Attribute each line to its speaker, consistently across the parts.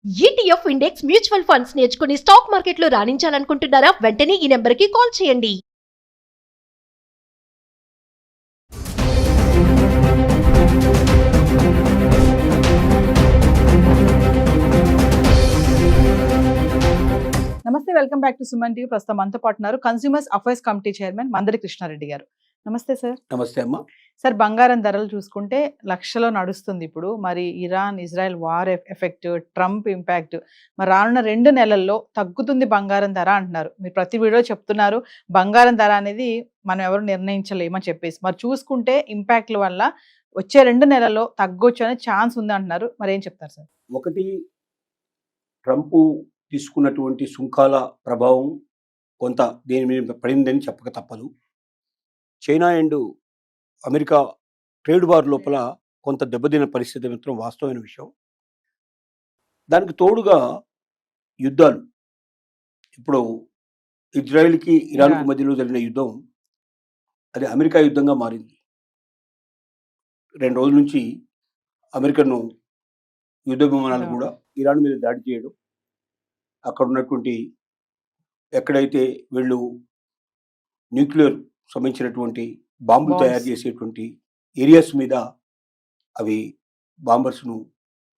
Speaker 1: ETF index mutual funds నేర్చుకుని stock మార్కెట్లో రాణించాలనుకుంటున్నారా? వెంటనే ఈ నెంబర్కి కాల్ చేయండి.
Speaker 2: నమస్తే, welcome back to Suman TV. ప్రస్తుతం మనతో పాటు ఉన్నారు consumers affairs committee chairman Mandari Krishna Reddy గారు. నమస్తే సార్.
Speaker 3: నమస్తే అమ్మా.
Speaker 2: సార్, బంగారం ధరలు చూసుకుంటే లక్షలో నడుస్తుంది ఇప్పుడు. మరి Iran Israel war effect, Trump impact, మరి రానున్న 2 నెలల్లో తగ్గుతుంది బంగారం ధర అంటున్నారు. మీరు ప్రతి వీడియో చెప్తున్నారు బంగారం ధర అనేది మనం ఎవరు నిర్ణయించలేమని చెప్పేసి. మరి చూసుకుంటే ఇంపాక్ట్ల వల్ల వచ్చే 2 నెలల్లో తగ్గొచ్చు అనే ఛాన్స్ ఉంది అంటున్నారు. మరి ఏం చెప్తారు సార్?
Speaker 3: ఒకటి, ట్రంప్ తీసుకున్నటువంటి సుంకాల ప్రభావం కొంత దేని మీద పడిందని చెప్పక తప్పదు. China and America trade war లోపల కొంత దెబ్బతిన్న పరిస్థితి మాత్రం వాస్తవమైన విషయం. దానికి తోడుగా యుద్ధాలు, ఇప్పుడు ఇజ్రాయెల్కి ఇరాన్కు మధ్యలో జరిగిన యుద్ధం అది అమెరికా యుద్ధంగా మారింది. 2 రోజుల నుంచి అమెరికన్ యుద్ధ విమానాలు కూడా ఇరాన్ మీద దాడి చేయడం, అక్కడ ఉన్నటువంటి ఎక్కడైతే వీళ్ళు న్యూక్లియర్ సంబంధించినటువంటి బాంబులు తయారు చేసేటువంటి ఏరియాస్ మీద అవి బాంబర్స్ను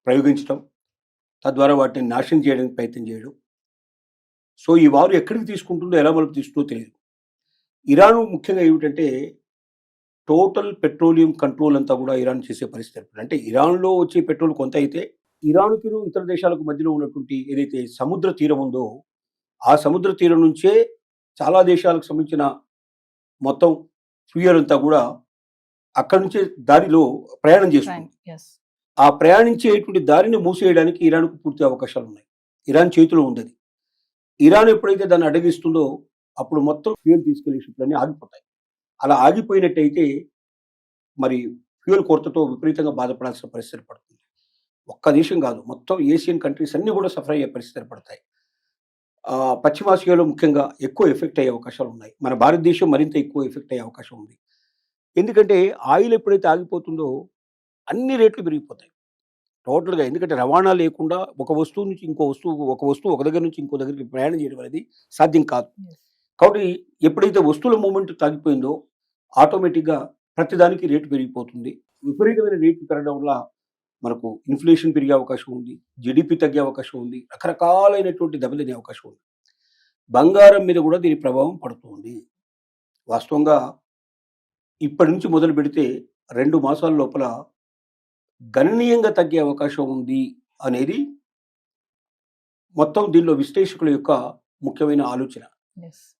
Speaker 3: ప్రయోగించడం, తద్వారా వాటిని నాశనం చేయడానికి ప్రయత్నం చేయడం. సో ఈ వారు ఎక్కడికి తీసుకుంటుందో, ఎలా మలుపు తీసుకుందో తెలియదు. ఇరాన్ ముఖ్యంగా ఏమిటంటే టోటల్ పెట్రోలియం కంట్రోల్ అంతా కూడా ఇరాన్ చేసే పరిస్థితి. అంటే ఇరాన్లో వచ్చే పెట్రోల్ కొంత అయితే ఇరాన్కి ఇతర దేశాలకు మధ్యలో ఉన్నటువంటి ఏదైతే సముద్ర తీరం ఉందో ఆ సముద్ర తీరం నుంచే చాలా దేశాలకు సంబంధించిన మొత్తం ఫ్యూయల్ అంతా కూడా అక్కడి నుంచే దారిలో ప్రయాణం చేస్తుంది. ఆ ప్రయాణించేటువంటి దారిని మూసేయడానికి ఇరాన్కు పూర్తి అవకాశాలు ఉన్నాయి. ఇరాన్ చేతిలో ఉంది. ఇరాన్ ఎప్పుడైతే దాన్ని అడ్డగిస్తుందో అప్పుడు మొత్తం ఫ్యూయల్ తీసుకెళ్లే షిప్లన్నీ ఆగిపోతాయి. అలా ఆగిపోయినట్టయితే మరి ఫ్యూయల్ కొరతతో విపరీతంగా బాధపడాల్సిన పరిస్థితి పడుతుంది. ఒక్క దేశం కాదు, మొత్తం ఏషియన్ కంట్రీస్ అన్నీ కూడా సఫర్ అయ్యే పరిస్థితి పడతాయి. పశ్చిమాసియాలో ముఖ్యంగా ఎక్కువ ఎఫెక్ట్ అయ్యే అవకాశాలు ఉన్నాయి. మన భారతదేశం మరింత ఎక్కువ ఎఫెక్ట్ అయ్యే అవకాశం ఉంది. ఎందుకంటే ఆయిల్ ఎప్పుడైతే ఆగిపోతుందో అన్ని రేట్లు పెరిగిపోతాయి టోటల్గా. ఎందుకంటే రవాణా లేకుండా ఒక వస్తువు నుంచి ఇంకో వస్తువు, ఒక వస్తువు ఒక దగ్గర నుంచి ఇంకో దగ్గరికి ప్రయాణం చేయడం అనేది సాధ్యం కాదు. కాబట్టి ఎప్పుడైతే వస్తువుల మూమెంట్ తగ్గిపోయిందో ఆటోమేటిక్గా ప్రతిదానికి రేటు పెరిగిపోతుంది. విపరీతమైన రేట్లు పెరగడం వల్ల మనకు ఇన్ఫ్లేషన్ పెరిగే అవకాశం ఉంది, జీడిపి తగ్గే అవకాశం ఉంది, రకరకాలైనటువంటి దెబ్బతినే అవకాశం ఉంది. బంగారం మీద కూడా దీని ప్రభావం పడుతుంది. వాస్తవంగా ఇప్పటి నుంచి మొదలు పెడితే 2 మాసాల లోపల గణనీయంగా తగ్గే అవకాశం ఉంది అనేది మొత్తం దీనిలో విశ్లేషకుల యొక్క ముఖ్యమైన ఆలోచన.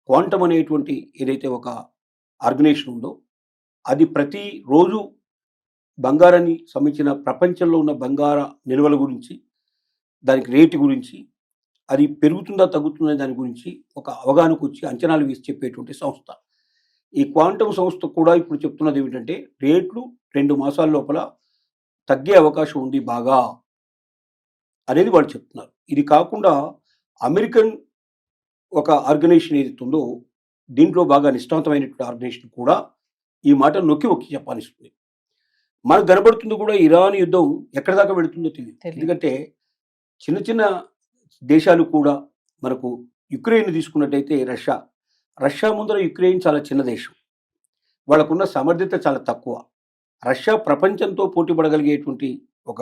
Speaker 3: క్వాంటమ్ అనేటువంటి ఏదైతే ఒక ఆర్గనైజేషన్ ఉందో అది ప్రతి రోజు బంగారాన్ని సంబంధించిన ప్రపంచంలో ఉన్న బంగార నిల్వల గురించి, దానికి రేటు గురించి, అది పెరుగుతుందా తగ్గుతుందా దాని గురించి ఒక అవగాహనకు వచ్చి అంచనాలు వేసి చెప్పేటువంటి సంస్థ. ఈ క్వాంటమ్ సంస్థ కూడా ఇప్పుడు చెప్తున్నది ఏమిటంటే రేట్లు 2 మాసాల లోపల తగ్గే అవకాశం ఉంది బాగా అనేది వాళ్ళు చెప్తున్నారు. ఇది కాకుండా అమెరికన్ ఒక ఆర్గనైజేషన్ ఏదైతే ఉందో దీంట్లో బాగా నిష్ణాతమైనటువంటి ఆర్గనైజేషన్ కూడా ఈ మాట నొక్కి ఒక్కి చెప్పాల్సింది. మనకు కనబడుతుంది కూడా ఇరాన్ యుద్ధం ఎక్కడి దాకా వెళుతుందో తెలియదు. ఎందుకంటే చిన్న చిన్న దేశాలు కూడా, మనకు యుక్రెయిన్ తీసుకున్నట్టయితే రష్యా ముందర యుక్రెయిన్ చాలా చిన్న దేశం, వాళ్ళకున్న సమర్థత చాలా తక్కువ. రష్యా ప్రపంచంతో పోటీ పడగలిగేటువంటి ఒక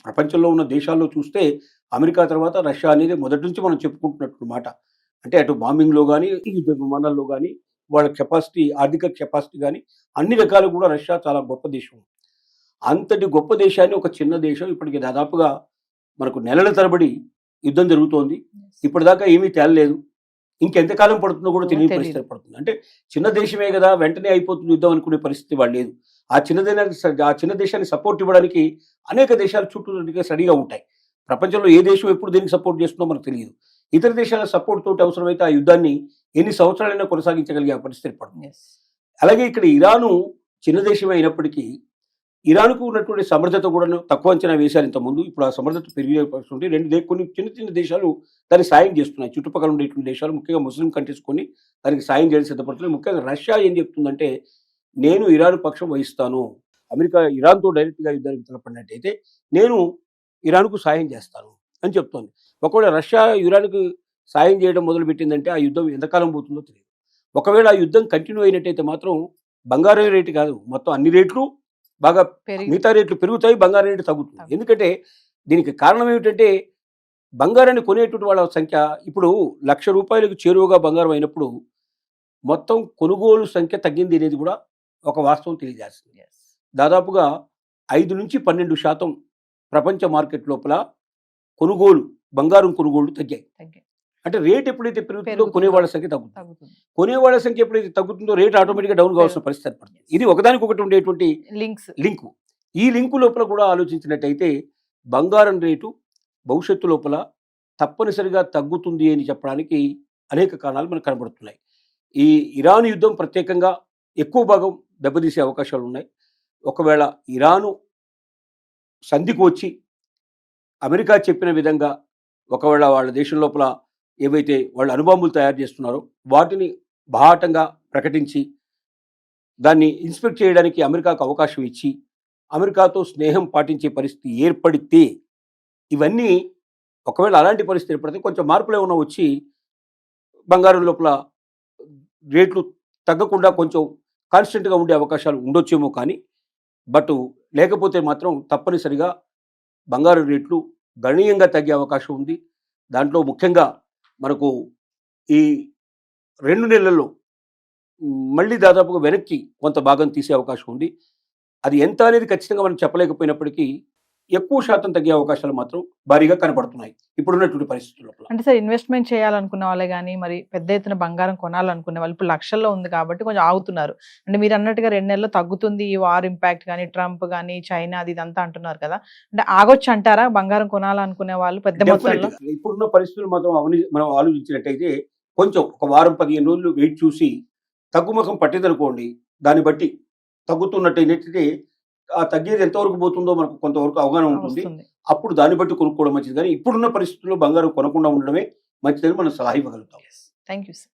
Speaker 3: ప్రపంచంలో ఉన్న దేశాల్లో చూస్తే అమెరికా తర్వాత రష్యా అనేది మొదటి నుంచి మనం చెప్పుకుంటున్నట్టు మాట. అంటే అటు బాంబింగ్లో కానీ, యుద్ధ విమానాల్లో కానీ, వాళ్ళ కెపాసిటీ, ఆర్థిక కెపాసిటీ కానీ అన్ని రకాలు కూడా రష్యా చాలా గొప్ప దేశం. అంతటి గొప్ప దేశాన్ని ఒక చిన్న దేశం ఇప్పటికి దాదాపుగా మనకు నెలల తరబడి యుద్ధం జరుగుతోంది. ఇప్పటిదాకా ఏమీ తేలలేదు. ఇంకెంతకాలం పడుతుందో కూడా తెలియని పరిస్థితి పడుతుంది. అంటే చిన్న దేశమే కదా, వెంటనే అయిపోతుంది యుద్ధం అనుకునే పరిస్థితి వాళ్ళు లేదు. ఆ చిన్న దేశాన్ని సపోర్ట్ ఇవ్వడానికి అనేక దేశాలు చుట్టూ రెడీగా ఉంటాయి. ప్రపంచంలో ఏ దేశం ఎప్పుడు దేనికి సపోర్ట్ చేస్తుందో మనకు తెలియదు. ఇతర దేశాల సపోర్ట్ తోటి అవసరమైతే ఆ యుద్ధాన్ని ఎన్ని సంవత్సరాలైనా కొనసాగించగలిగే పరిస్థితి పడుతుంది. అలాగే ఇక్కడ ఇరాను చిన్న దేశమే అయినప్పటికీ ఇరాన్కు ఉన్నటువంటి సమర్థత కూడా తక్కువ అంచనా వేశారు ఇంతకుముందు. ఇప్పుడు ఆ సమర్థత పెరిగే పరిస్థితి. కొన్ని చిన్న చిన్న దేశాలు దానికి సాయం చేస్తున్నాయి. చుట్టుపక్కల ఉండేటువంటి దేశాలు, ముఖ్యంగా ముస్లిం కంట్రీస్ కొన్ని దానికి సాయం చేయడం సిద్ధపడుతున్నాయి. ముఖ్యంగా రష్యా ఏం చెప్తుందంటే నేను ఇరాన్ పక్షం వహిస్తాను, అమెరికా ఇరాన్తో డైరెక్ట్గా యుద్ధానికి తలపడినట్టయితే నేను ఇరాన్కు సాయం చేస్తాను. అని చెప్తోంది. ఒకవేళ రష్యా ఇరాన్కు సాయం చేయడం మొదలుపెట్టిందంటే ఆ యుద్ధం ఎంతకాలం పోతుందో తెలియదు. ఒకవేళ ఆ యుద్ధం కంటిన్యూ అయినట్టయితే మాత్రం బంగారం రేటు కాదు, మొత్తం అన్ని రేట్లు బాగా మిగతా రేట్లు పెరుగుతాయి, బంగారం రేటు తగ్గుతుంది. ఎందుకంటే దీనికి కారణం ఏమిటంటే బంగారాన్ని కొనేటువంటి వాళ్ళ సంఖ్య ఇప్పుడు ₹1,00,000 చేరువగా బంగారం అయినప్పుడు మొత్తం కొనుగోలు సంఖ్య తగ్గింది అనేది కూడా ఒక వాస్తవం తెలియజేస్తుంది. దాదాపుగా 5-12% ప్రపంచ మార్కెట్ లోపల బంగారం కొనుగోళ్లు తగ్గాయి. అంటే రేట్ ఎప్పుడైతే పెరుగుతుందో కొనేవాళ్ళ సంఖ్య తగ్గుతుంది. కొనేవాళ్ళ సంఖ్య ఎప్పుడైతే తగ్గుతుందో రేట్ ఆటోమేటిక్గా డౌన్ కావాల్సిన పరిస్థితి ఏర్పడుతుంది. ఇది ఒకదానికొకటి ఉండేటువంటి లింకు. ఈ లింకు లోపల కూడా ఆలోచించినట్టయితే బంగారం రేటు భవిష్యత్తు లోపల తప్పనిసరిగా తగ్గుతుంది అని చెప్పడానికి అనేక కారణాలు మనకు కనబడుతున్నాయి. ఈ ఇరాన్ యుద్ధం ప్రత్యేకంగా ఎక్కువ భాగం దెబ్బతీసే అవకాశాలు ఉన్నాయి. ఒకవేళ ఇరాను సంధికి వచ్చి అమెరికా చెప్పిన విధంగా ఒకవేళ వాళ్ళ దేశం లోపల ఏవైతే వాళ్ళు అణుబాంబులు తయారు చేస్తున్నారో వాటిని బాహాటంగా ప్రకటించి దాన్ని ఇన్స్పెక్ట్ చేయడానికి అమెరికాకు అవకాశం ఇచ్చి అమెరికాతో స్నేహం పాటించే పరిస్థితి ఏర్పడితే, ఇవన్నీ ఒకవేళ అలాంటి పరిస్థితి ఏర్పడితే కొంచెం మార్పులు ఏమైనా వచ్చి బంగారం లోపల రేట్లు తగ్గకుండా కొంచెం కాన్స్టెంట్గా ఉండే అవకాశాలు ఉండొచ్చేమో. కానీ బట్ లేకపోతే మాత్రం తప్పనిసరిగా బంగారం రేట్లు గణనీయంగా తగ్గే అవకాశం ఉంది. దాంట్లో ముఖ్యంగా మనకు ఈ 2 నెలల్లో మళ్ళీ దాదాపుగా వెనక్కి కొంత భాగం తీసే అవకాశం ఉంది. అది ఎంత అనేది ఖచ్చితంగా మనం చెప్పలేకపోయినప్పటికీ ఎక్కువ శాతం తగ్గే అవకాశాలు మాత్రం భారీగా కనపడుతున్నాయి ఇప్పుడున్నటువంటి పరిస్థితుల్లో.
Speaker 2: అంటే సార్, ఇన్వెస్ట్మెంట్ చేయాలనుకునే వాళ్ళే కానీ మరి పెద్ద ఎత్తున బంగారం కొనాలనుకునే వాళ్ళు ఇప్పుడు లక్షల్లో ఉంది కాబట్టి కొంచెం ఆగుతున్నారు. అంటే మీరు అన్నట్టుగా 2 నెలల్లో తగ్గుతుంది ఈ వార్ ఇంపాక్ట్ కానీ, ట్రంప్ కానీ, చైనా అది ఇదంతా అంటున్నారు కదా, అంటే ఆగొచ్చు అంటారా బంగారం కొనాలనుకునే వాళ్ళు పెద్ద మొత్తంలో?
Speaker 3: ఇప్పుడున్న పరిస్థితులు మాత్రం మనం ఆలోచించినట్టయితే కొంచెం ఒక వారం 15 రోజులు వెయిట్ చూసి తగ్గుముఖం పట్టిందనుకోండి, దాన్ని బట్టి తగ్గుతున్నట్టయితే ఆ తగ్గేది ఎంతవరకు పోతుందో మనకు కొంతవరకు అవగాహన ఉంటుంది. అప్పుడు దాన్ని బట్టి కొనుక్కోవడం మంచిది. కానీ ఇప్పుడున్న పరిస్థితుల్లో బంగారం కొనకుండా ఉండడమే మంచిదని మనం సలహా ఇవ్వగలుగుతాం.
Speaker 2: Thank you sir.